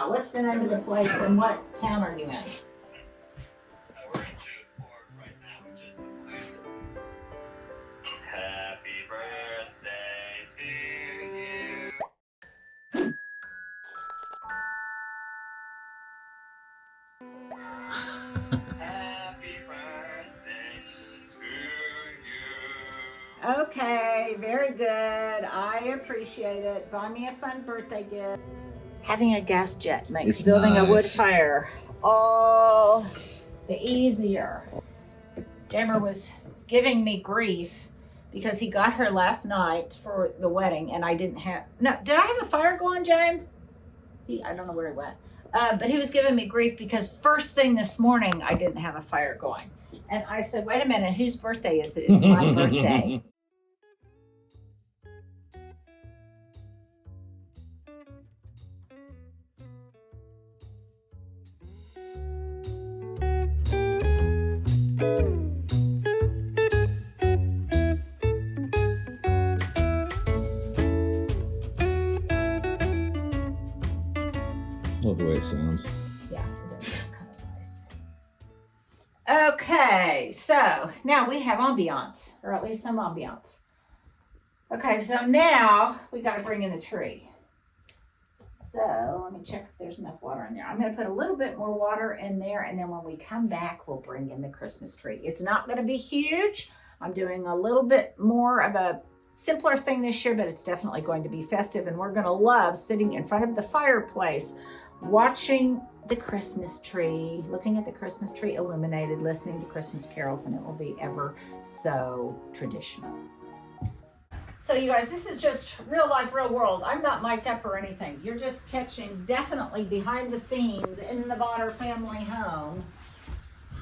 now? What's the name of the place and what town are you in? Happy birthday to you. Happy birthday to you. Okay, very good. I appreciate it. Buy me a fun birthday gift. Having a gas jet makes It's building a wood nice. fire all the easier. Jamer was giving me grief because he got her last night for the wedding and I didn't have, no, did I have a fire going, James? I don't know where he went. But he was giving me grief because first thing this morning, I didn't have a fire going. And I said, wait a minute, whose birthday is it? It's my birthday. Love the way it sounds. Yeah, it does sound kind of nice. Okay, so now we have ambiance, or at least some ambiance. Okay, so now we got to bring in the tree. So let me check if there's enough water in there. I'm going to put a little bit more water in there, and then when we come back, we'll bring in the Christmas tree. It's not going to be huge. I'm doing a little bit more of a simpler thing this year, but it's definitely going to be festive, and we're going to love sitting in front of the fireplace, watching the Christmas tree, looking at the Christmas tree illuminated, listening to Christmas carols, and it will be ever so traditional. So you guys, this is just real life, real world. I'm not mic'd up or anything. You're just catching definitely behind the scenes in the Vater family home.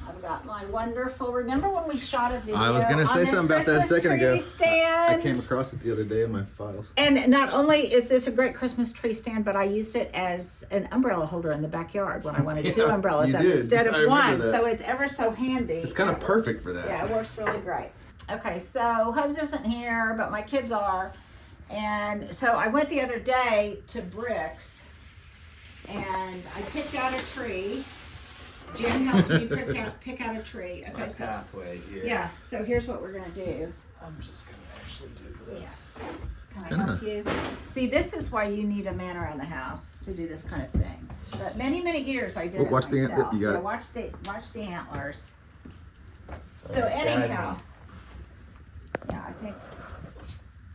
I've got my wonderful, remember when we shot a video? I was going to say something about that a second ago. Stand? I came across it the other day in my files. And not only is this a great Christmas tree stand, but I used it as an umbrella holder in the backyard when I wanted two umbrellas up instead of one. That. So it's ever so handy. It's kind of perfect for that. Yeah, it works really great. Okay, so Hubs isn't here, but my kids are. And so I went the other day to Bricks and I picked out a tree. Jen helped me pick out a tree. Okay, My so pathway here. yeah, so here's what we're gonna do. I'm just gonna actually do this. Can I help you? See, this is why you need a man around the house to do this kind of thing. But many, many years I did it watch the myself. you got Yeah, it. watch the antlers. So anyhow, yeah, I think,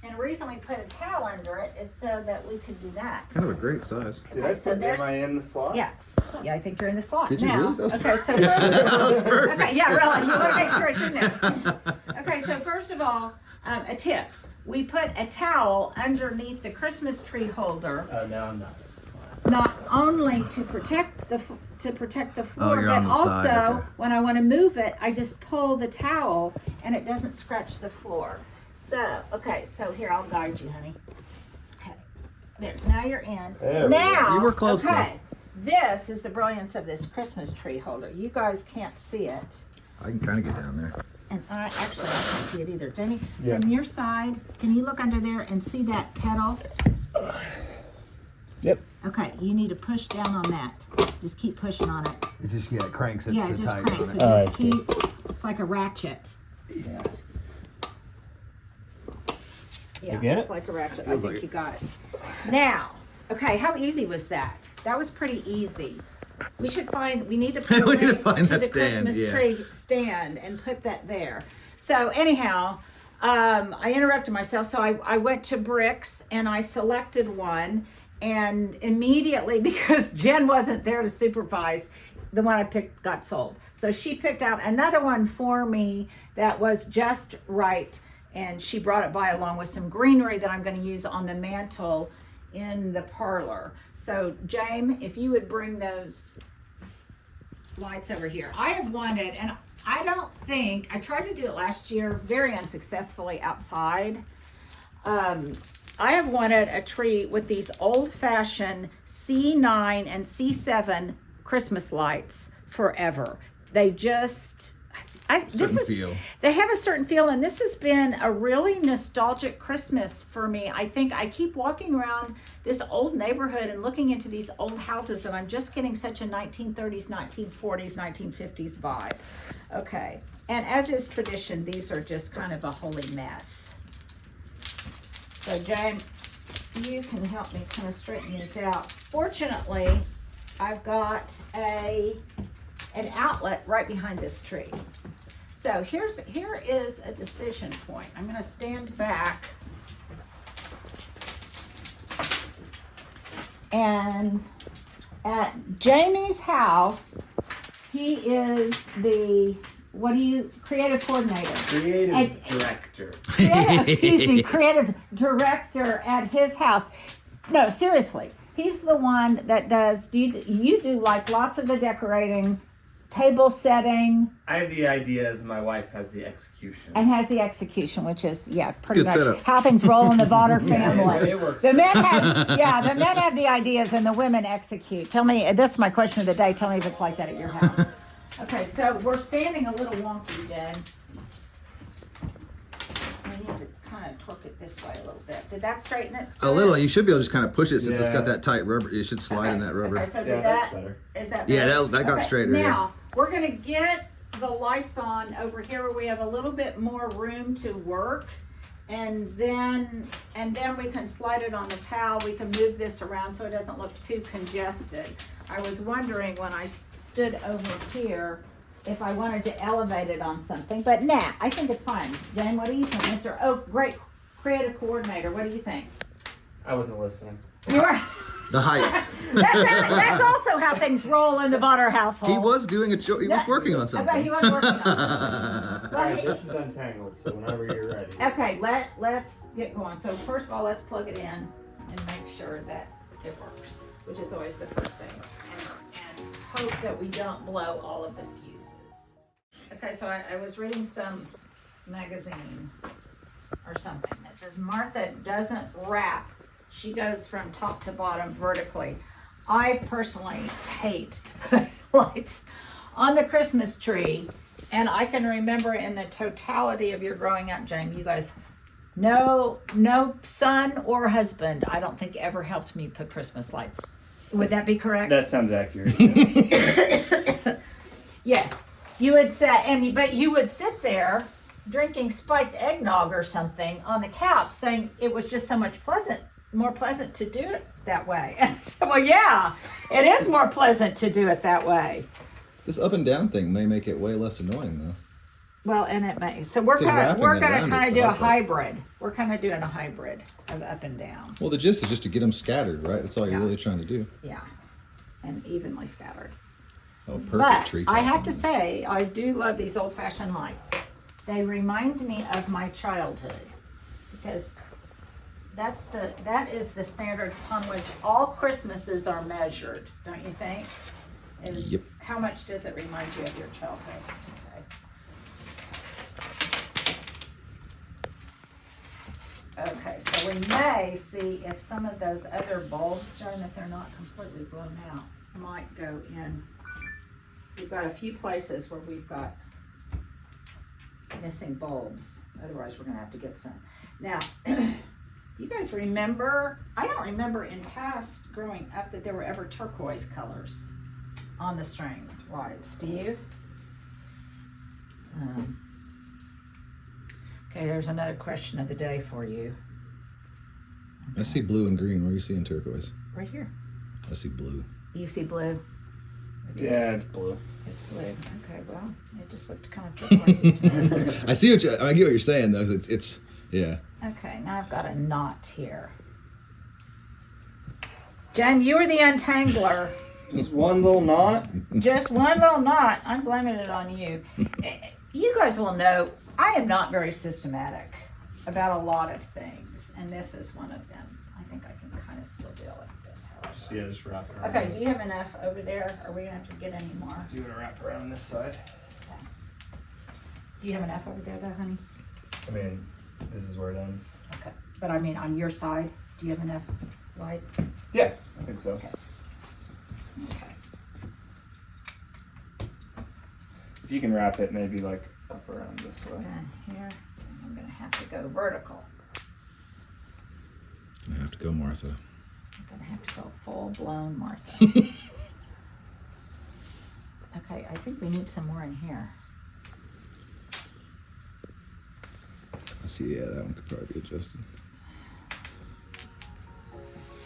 and the reason we put a towel under it is so that we could do that. Kind of a great size. Did I so put, there's- am I in the slot? Yes. Yeah, I think you're in the slot. Did you now, really? That was okay, so that was perfect. okay, yeah, really. You want to make sure it's in there. Okay, so first of all, a tip. We put a towel underneath the Christmas tree holder, Oh, no, I'm not. not only to protect the floor, you're but on the also side, okay. when I want to move it, I just pull the towel and it doesn't scratch the floor. So, okay, so here, I'll guide you, honey. Okay, there, now you're in. There we now, go. You were close, okay, this is the brilliance of this Christmas tree holder. You guys can't see it. I can kind of get down there. And I can't see it either. Jamie, Yeah. from your side, can you look under there and see that pedal? Yep. Okay, you need to push down on that. Just keep pushing on it. It just cranks it Yeah, it just cranks. So Oh, just I see. keep, it's like a ratchet. Yeah. Yeah, get it's it? like a ratchet. I Feels think like you got it. Now, okay, how easy was that? That was pretty easy. We need to put We a need to link find to that the stand, Christmas yeah. tree stand and put that there. So anyhow, I interrupted myself. So I went to Bricks and I selected one, and immediately, because Jen wasn't there to supervise, the one I picked got sold. So she picked out another one for me that was just right, and she brought it by along with some greenery that I'm going to use on the mantle in the parlor. So James, if you would bring those lights over here. I have wanted, and I tried to do it last year very unsuccessfully outside. I have wanted a tree with these old-fashioned C9 and C7 Christmas lights forever. They just, They have a certain feel, and this has been a really nostalgic Christmas for me. I think I keep walking around this old neighborhood and looking into these old houses, and I'm just getting such a 1930s, 1940s, 1950s vibe. Okay, and as is tradition, these are just kind of a holy mess. So James, you can help me kind of straighten these out. Fortunately, I've got an outlet right behind this tree. So here is a decision point. I'm going to stand back and at Jamie's house, he is the creative coordinator. Creative director. Creative director at his house. No, seriously. He's the one that does, you do like lots of the decorating, table setting. I have the ideas, my wife has the execution. And has the execution, which is, pretty Good much setup. how things roll in the Vater family. It works. The men have the ideas and the women execute. Tell me, this is my question of the day. Tell me if it's like that at your house. Okay, so we're standing a little wonky, Jen. We need to kind of twerk it this way a little bit. Did that straighten it? A little. You should be able to just kind of push it since it's got that tight rubber. It should slide in that rubber. Okay, so that's better. Is that Yeah, better? that got straighter. Now, we're going to get the lights on over here where we have a little bit more room to work. And then we can slide it on the towel. We can move this around so it doesn't look too congested. I was wondering when I stood over here if I wanted to elevate it on something, but nah, I think it's fine. Jane, what do you think, Mr. Oh, great creative coordinator? What do you think? I wasn't listening. You are. The height. That's also how things roll in the Vater household. He was doing he was working on I something. bet he was working on something. All right, this is untangled, so whenever you're ready. Okay, let's get going. So first of all, let's plug it in and make sure that it works, which is always the first thing. And hope that we don't blow all of the fuses. Okay, so I was reading some magazine or something that says Martha doesn't wrap. She goes from top to bottom vertically. I personally hate to put lights on the Christmas tree. And I can remember in the totality of your growing up, Jane, you guys, no son or husband, I don't think ever helped me put Christmas lights. Would that be correct? That sounds accurate. Yes. You would say, but you would sit there drinking spiked eggnog or something on the couch saying it was just so much more pleasant to do it that way. And I said, well, yeah, it is more pleasant to do it that way. This up and down thing may make it way less annoying though. Well, and it may. So we're gonna kind of do a hybrid. We're kind of doing a hybrid of up and down. Well, the gist is just to get them scattered, right? That's all you're really trying to do. Yeah, and evenly scattered. Oh, perfect But tree. I have to say, I do love these old-fashioned lights. They remind me of my childhood because that is the standard upon which all Christmases are measured, don't you think? Yep. How much does it remind you of your childhood? Okay, so we may see if some of those other bulbs, Joan, if they're not completely blown out, might go in. We've got a few places where we've got missing bulbs. Otherwise, we're going to have to get some. Now, you guys remember, I don't remember in past growing up that there were ever turquoise colors on the string lights. Do you? Okay, there's another question of the day for you. Okay. I see blue and green. Where are you seeing turquoise? Right here. I see blue. You see blue? Yeah, it's blue. It's blue. Okay, well, it just looked kind of turquoisey to me. I see I get what you're saying though. 'Cause it's yeah. Okay, now I've got a knot here. Jen, you were the untangler. Just one little knot. Just one little knot. I'm blaming it on you. You guys will know I am not very systematic about a lot of things, and this is one of them. I think I can kind of still deal with this, however. Yeah, just wrap it around. Okay, do you have enough over there? Are we gonna have to get any more? Do you want to wrap around this side? Okay. Do you have enough over there though, honey? I mean, this is where it ends. Okay, but I mean on your side, do you have enough lights? Yeah, I think so. Okay. Okay. If you can wrap it maybe like Up around this way. Then here, I'm gonna have to go vertical. You have to go, Martha. I'm gonna have to go full blown Martha. Okay, I think we need some more in here. I see. Yeah, that one could probably be adjusted.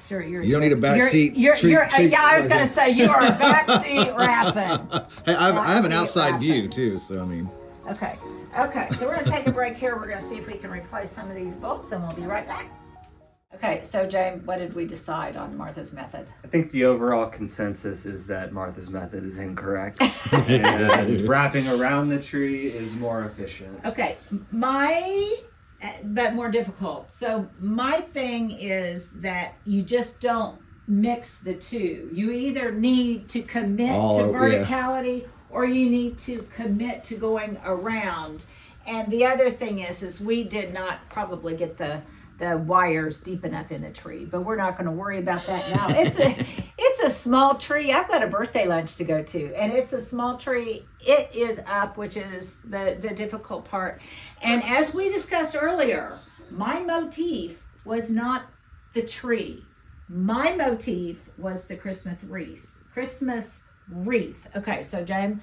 Sure, You don't need a back seat. Yeah, I was gonna say you are a backseat wrapping. Hey, I have an Backseat outside wrapping. view too, so I mean. Okay, so we're gonna take a break here. We're gonna see if we can replace some of these bulbs, and we'll be right back. Okay, so James, what did we decide on Martha's method? I think the overall consensus is that Martha's method is incorrect, and wrapping around the tree is more efficient. Okay, but more difficult. So my thing is that you just don't mix the two. You either need to commit to verticality or you need to commit to going around. And the other thing is we did not probably get the wires deep enough in the tree, but we're not going to worry about that now. It's a small tree. I've got a birthday lunch to go to, and it's a small tree. It is up, which is the difficult part. And as we discussed earlier, my motif was not the tree. My motif was the Christmas wreath. Okay, so James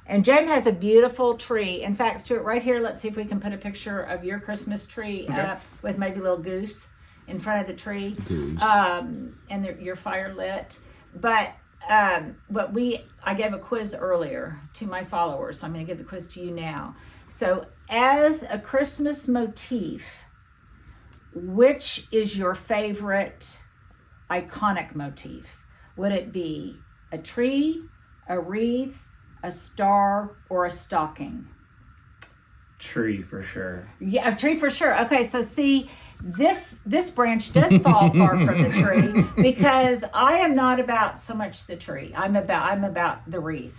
has a beautiful tree. In fact, Stuart, right here, let's see if we can put a picture of your Christmas tree up with maybe a little goose in front of the tree. Goose. And your fire lit. But I gave a quiz earlier to my followers, so I'm going to give the quiz to you now. So as a Christmas motif, which is your favorite iconic motif? Would it be a tree, a wreath, a star, or a stocking? Tree for sure. Yeah, a tree for sure. Okay, so see, this branch does fall far from the tree because I am not about so much the tree. I'm about the wreath.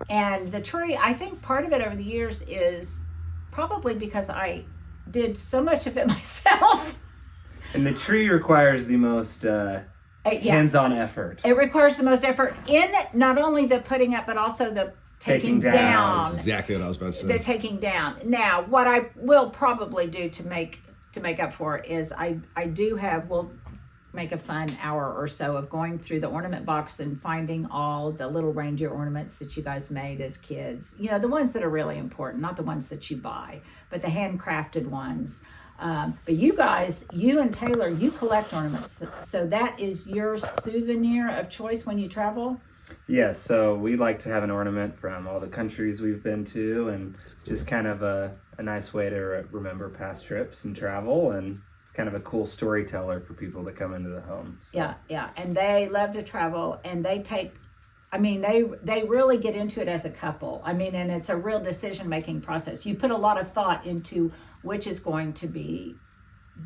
And the tree, I think part of it over the years is probably because I did so much of it myself. And the tree requires the most hands-on effort. It requires the most effort in not only the putting up, but also the taking down. That's exactly what I was about to say. The taking down. Now, what I will probably do to make up for it is we'll make a fun hour or so of going through the ornament box and finding all the little reindeer ornaments that you guys made as kids. You know, the ones that are really important, not the ones that you buy, but the handcrafted ones. But you guys, you and Taylor, you collect ornaments. So that is your souvenir of choice when you travel? Yes, so we like to have an ornament from all the countries we've been to, and just kind of a nice way to remember past trips and travel, and it's kind of a cool storyteller for people that come into the home. So. Yeah, and they love to travel, and they really get into it as a couple. I mean, and it's a real decision-making process. You put a lot of thought into which is going to be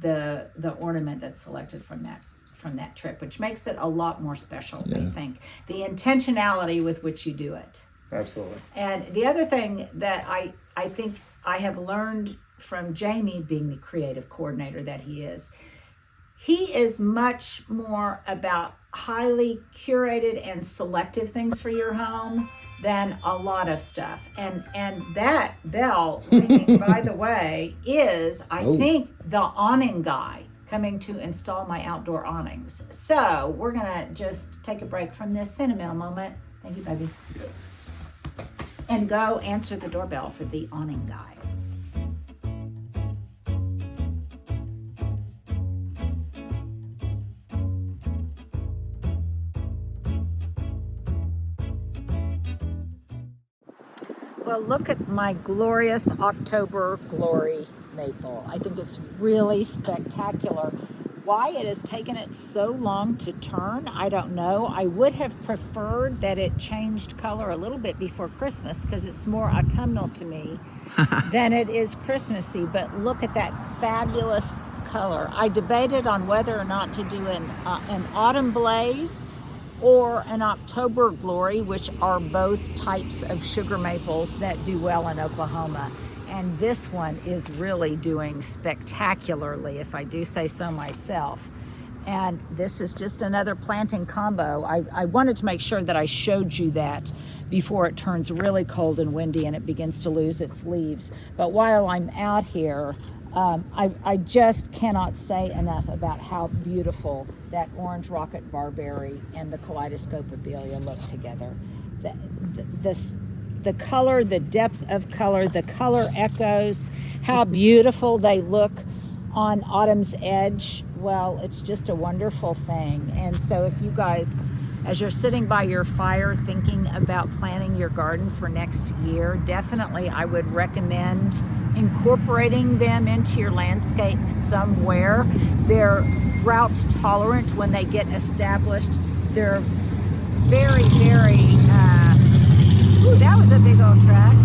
the ornament that's selected from that trip, which makes it a lot more special, I think. The intentionality with which you do it. Absolutely. And the other thing that I think I have learned from Jamie, being the creative coordinator that he is much more about highly curated and selective things for your home than a lot of stuff. And that bell ringing, by the way, is, I think, the awning guy coming to install my outdoor awnings. So we're gonna just take a break from this sentimental moment. Thank you, baby. Yes. And go answer the doorbell for the awning guy. Well, look at my glorious October Glory maple. I think it's really spectacular. Why it has taken it so long to turn, I don't know. I would have preferred that it changed color a little bit before Christmas because it's more autumnal to me than it is Christmassy. But look at that fabulous color. I debated on whether or not to do an autumn blaze or an October Glory, which are both types of sugar maples that do well in Oklahoma. And this one is really doing spectacularly, if I do say so myself. And this is just another planting combo. I wanted to make sure that I showed you that before it turns really cold and windy and it begins to lose its leaves. But while I'm out here, I just cannot say enough about how beautiful that orange rocket barberry and the kaleidoscopopelia look together. The color, the depth of color, the color echoes, how beautiful they look on autumn's edge. Well, it's just a wonderful thing. And so if you guys, as you're sitting by your fire thinking about planting your garden for next year, definitely I would recommend incorporating them into your landscape somewhere. They're drought tolerant when they get established. They're very, very, ooh, that was a big old truck.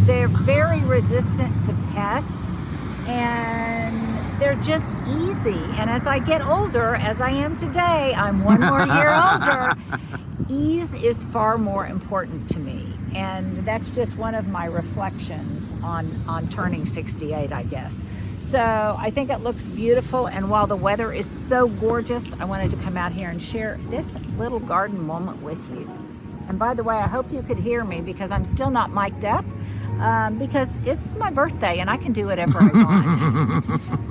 They're very resistant to pests, and they're just easy. And as I get older, as I am today, I'm one more year older, ease is far more important to me. And that's just one of my reflections on turning 68, I guess. So I think it looks beautiful, and while the weather is so gorgeous, I wanted to come out here and share this little garden moment with you. And by the way, I hope you could hear me because I'm still not mic'd up, because it's my birthday and I can do whatever I want.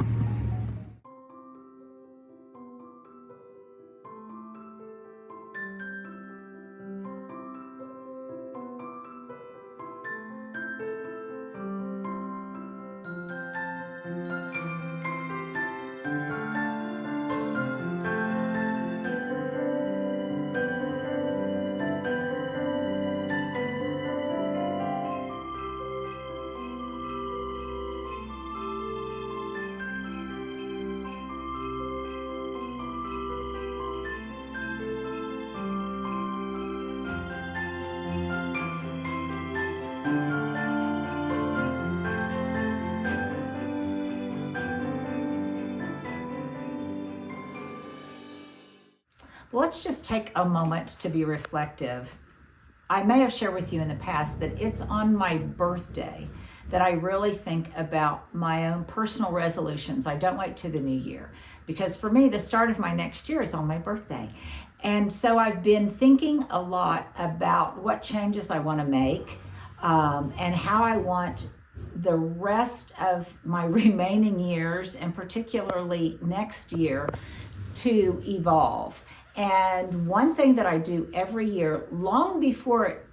Let's just take a moment to be reflective. I may have shared with you in the past that it's on my birthday that I really think about my own personal resolutions. I don't wait to the new year, because for me, the start of my next year is on my birthday. And so I've been thinking a lot about what changes I want to make, and how I want the rest of my remaining years, and particularly next year, to evolve. And one thing that I do every year, long before it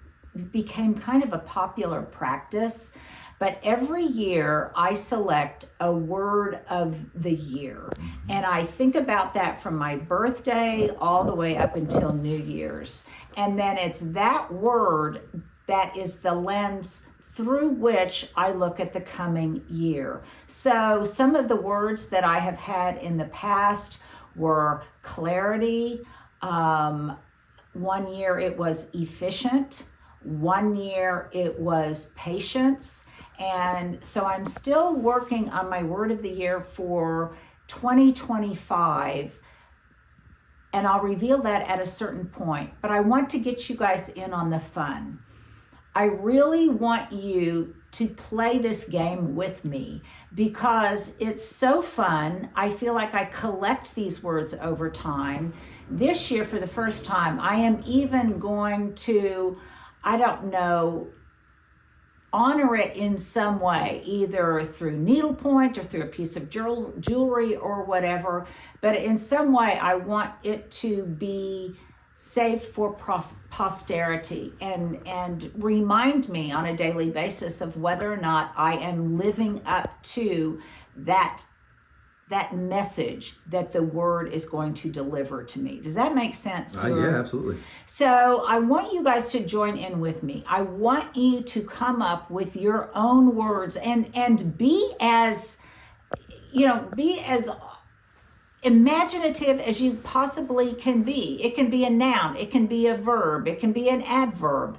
became kind of a popular practice, but every year I select a word of the year. And I think about that from my birthday all the way up until New Year's. And then it's that word that is the lens through which I look at the coming year. So some of the words that I have had in the past were clarity. 1 year it was efficient. 1 year it was patience. And so I'm still working on my word of the year for 2025. And I'll reveal that at a certain point. But I want to get you guys in on the fun. I really want you to play this game with me because it's so fun. I feel like I collect these words over time. This year, for the first time, I am even going to, I don't know, honor it in some way, either through needlepoint or through a piece of jewelry or whatever. But in some way, I want it to be saved for posterity and remind me on a daily basis of whether or not I am living up to that message that the word is going to deliver to me. Does that make sense? Yeah, absolutely. So I want you guys to join in with me. I want you to come up with your own words and be as imaginative as you possibly can be. It can be a noun, it can be a verb, it can be an adverb,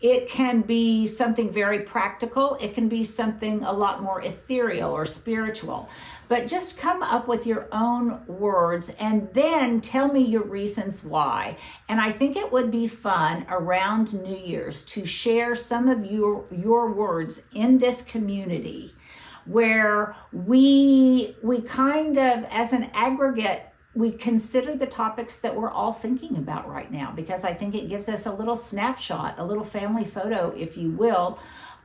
it can be something very practical, it can be something a lot more ethereal or spiritual. But just come up with your own words and then tell me your reasons why. And I think it would be fun around New Year's to share some of your words in this community, where we kind of, as an aggregate, we consider the topics that we're all thinking about right now, because I think it gives us a little snapshot, a little family photo, if you will,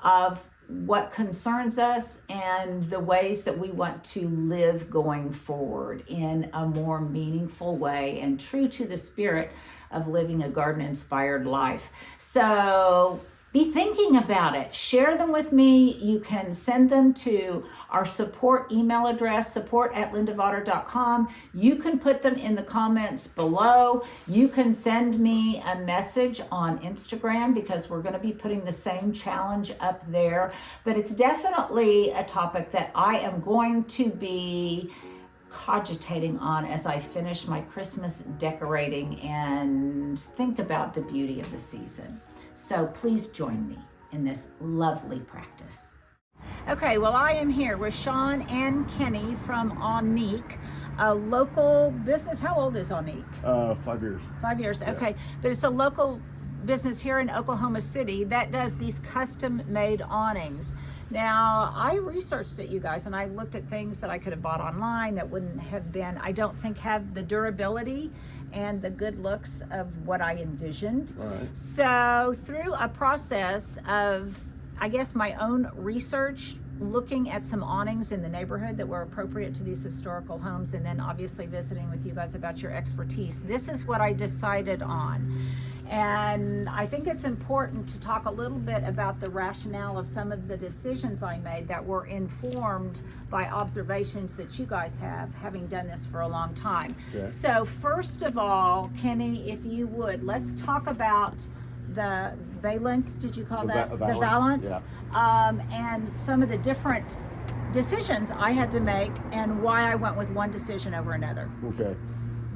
of what concerns us and the ways that we want to live going forward in a more meaningful way and true to the spirit of living a garden-inspired life. So be thinking about it. Share them with me. You can send them to our support email address, support@lindavater.com. You can put them in the comments below. You can send me a message on Instagram, because we're going to be putting the same challenge up there. But it's definitely a topic that I am going to be cogitating on as I finish my Christmas decorating and think about the beauty of the season. So please join me in this lovely practice. Okay, well, I am here with Sean and Kenny from Onique, a local business. How old is Onique? 5 years. 5 years, Yeah. okay. But it's a local business here in Oklahoma City that does these custom-made awnings. Now, I researched it, you guys, and I looked at things that I could have bought online that wouldn't have been, I don't think, have the durability and the good looks of what I envisioned. All right. So through a process of, I guess, my own research, looking at some awnings in the neighborhood that were appropriate to these historical homes, and then obviously visiting with you guys about your expertise, this is what I decided on. And I think it's important to talk a little bit about the rationale of some of the decisions I made that were informed by observations that you guys have, having done this for a long time. Okay. So first of all, Kenny, if you would, let's talk about the valence, did you call The that? valance, The valance. yeah. And some of the different decisions I had to make and why I went with one decision over another. Okay.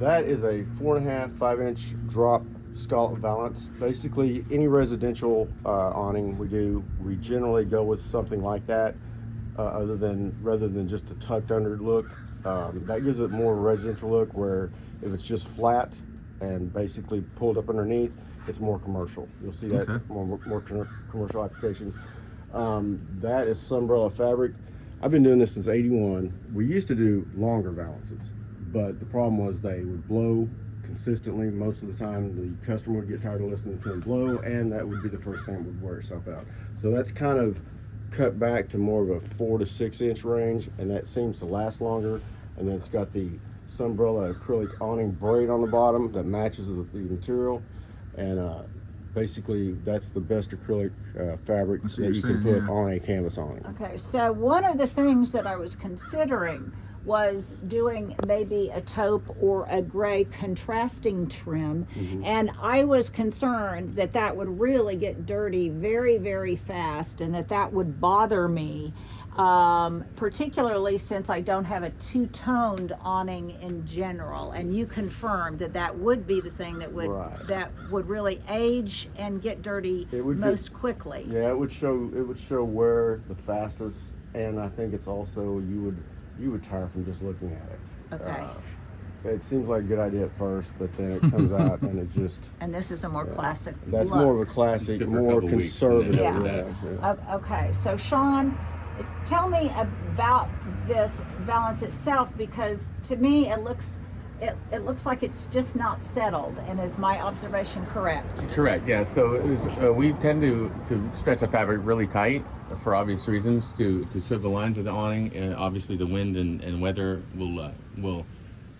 That is a 4.5, 5-inch drop scallop valance. Basically, any residential awning we do, we generally go with something like that, rather than just a tucked under look. That gives it more residential look, where if it's just flat and basically pulled up underneath, it's more commercial. You'll see that Okay. more commercial applications. That is Sunbrella fabric. I've been doing this since '81. We used to do longer valances, but the problem was they would blow consistently. Most of the time the customer would get tired of listening to them blow, and that would be the first thing that would wear itself out. So that's kind of cut back to more of a 4 to 6 inch range, and that seems to last longer. And then it's got the Sunbrella acrylic awning braid on the bottom that matches the material, and basically that's the best acrylic fabric That's that what you you're can saying, put yeah. on a canvas awning. Okay, so one of the things that I was considering was doing maybe a taupe or a gray contrasting trim, and I was concerned that that would really get dirty very, very fast, and that would bother me, particularly since I don't have a two-toned awning in general. And you confirmed that would be the thing that would Right. that would really age and get dirty It would most quickly. Yeah, it would show wear the fastest, and I think it's also you would tire from just looking at it. Okay. It seems like a good idea at first, but then it comes out and it just, And this is a more classic that's look. more of a classic, It's good for a more couple weeks and then conservative. Yeah. Yeah. Okay, so Sean, tell me about this valance itself, because to me it looks like it's just not settled. And is my observation correct? Correct. Yeah. So we tend to stretch the fabric really tight for obvious reasons to show the lines of the awning, and obviously the wind and weather will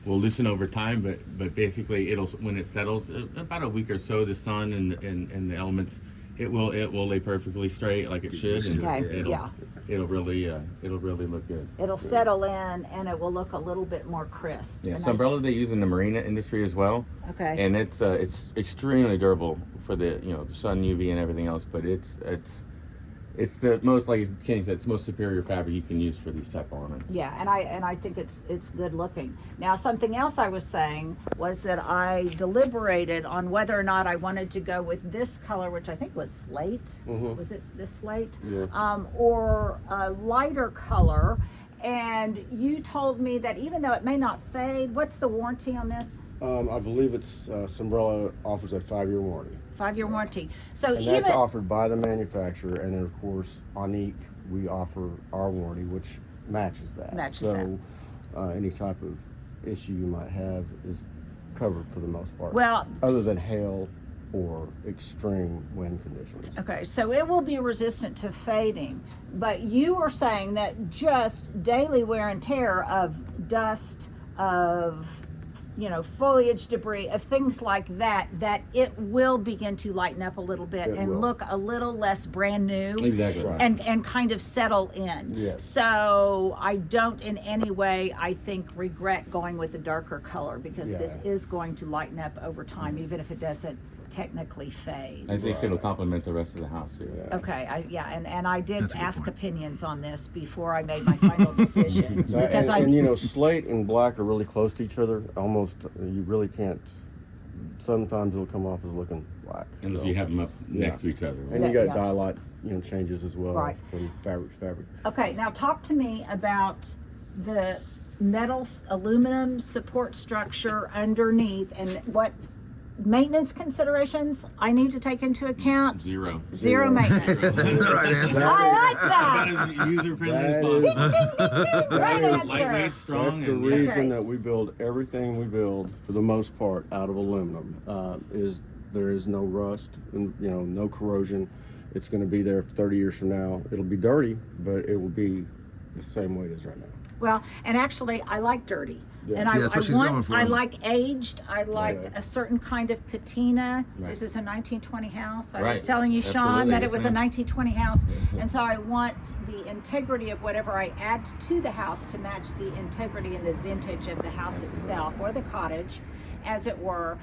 loosen over time. But basically, when it settles about a week or so, the sun and the elements, it will lay perfectly straight like it should. And Okay, yeah. It'll really look good. It'll settle in and it will look a little bit more crisp. Yeah. And Sunbrella they use in the marina industry as well. Okay. And it's extremely durable for the the sun, UV, and everything else. But it's the most, like Kenny said, it's the most superior fabric you can use for these type of ornaments. Yeah, and I think it's good looking. Now, something else I was saying was that I deliberated on whether or not I wanted to go with this color, which I think was slate. Was it this slate? Yeah. Or a lighter color. And you told me that even though it may not fade, what's the warranty on this? I believe it's Sunbrella offers a 5-year warranty. 5-year warranty. So And even that's offered by the manufacturer, and then of course Onique, we offer our warranty, which matches that. Matches so any type of issue you might have is covered for the most part. Well, other than hail or extreme wind conditions. okay, so it will be resistant to fading, but you were saying that just daily wear and tear of dust, of foliage debris, of things like that, that it will begin to lighten up a little bit It and will. look a little less brand new. Exactly. Right. And kind of settle in. Yes. So I don't in any way, I think, regret going with a darker color, because this Yeah. is going to lighten up over time, even if it doesn't technically fade. I think it'll complement the rest of the house here. Okay, and I did That's a good ask point. opinions on this before I made my final decision. Because And slate and black are really close to each other. Almost, you really can't. Sometimes it'll come off as looking black. Unless so. you have them up Yeah. next to each other. And you got Yeah. dye lot, changes as well Right. from fabric to fabric. Okay, now talk to me about the metal, aluminum support structure underneath, and what maintenance considerations I need to take into account. Zero. Zero maintenance. That's the right answer. I like that. As user friendly as That possible. Right is- answer. Lightweight, strong, That's the and reason Okay. that we build everything we build for the most part out of aluminum. Is there is no rust and no corrosion. It's going to be there for 30 years from now. It'll be dirty, but it will be the same way it is right now. Well, and actually, I like dirty. Yeah. And Yeah, that's what she's going for. I like aged. I like Yeah. a certain kind of patina. Right. This is a 1920 house. I was Right. telling you, Sean, Absolutely. that it Yes, was a ma'am. 1920 house. And so I want the integrity of whatever I add to the house to match the integrity and the vintage of the house itself, or the cottage, as it were.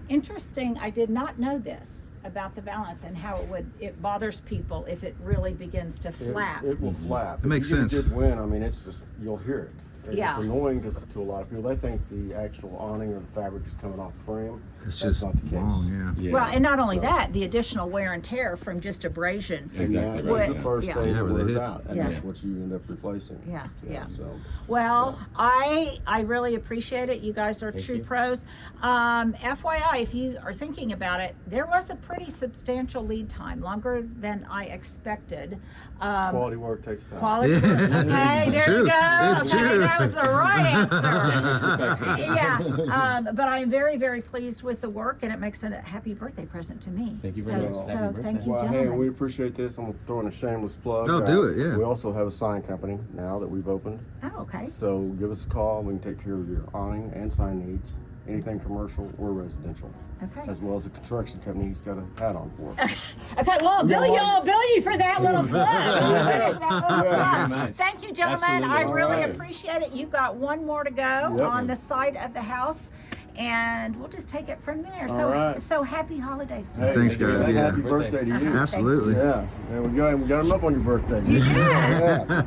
Interesting, I did not know this about the valance and how it bothers people if it really begins to flap. It will flap. It makes If you get sense. a good wind, it's just, you'll hear it. And Yeah. It's annoying to a lot of people. They think the actual awning or the fabric is coming off the frame. It's That's just not the case. long, yeah. Well, and not only So- that, the additional wear and tear from just abrasion. And Exactly that right. is the first Yeah. thing Yeah, that where they wears hit. out, and Yeah. that's what you end up replacing. Yeah. So Well, I really appreciate it. You guys are true you. pros. FYI, if you are thinking about it, there was a pretty substantial lead time, longer than I expected. quality work takes time. Quality. Okay, It's there true. you go. It's Okay, true. that was the right answer. Yeah, but I am very, very pleased with the work, and it makes it a happy birthday present to me. Thank you very much. So Happy thank birthday. you, Well, hey, gentlemen. we appreciate this. I'm gonna throw in a shameless plug. Oh, do it, yeah. We also have a sign company now that we've opened. Oh, okay. So give us a call. We can take care of your awning and sign needs, anything commercial or residential, Okay. as well as a construction company he's got a hat on for. Okay, well, bill you for that little plug. very much. Thank you, gentlemen. Absolutely. I really All right. appreciate it. You've got one more to go Yep. on the side of the house, and we'll just take it from there. All So, right. so happy holidays to Hey, you. Thanks, happy guys, yeah. birthday to you. Absolutely. Yeah, and we got him up on your birthday. You did. Yeah.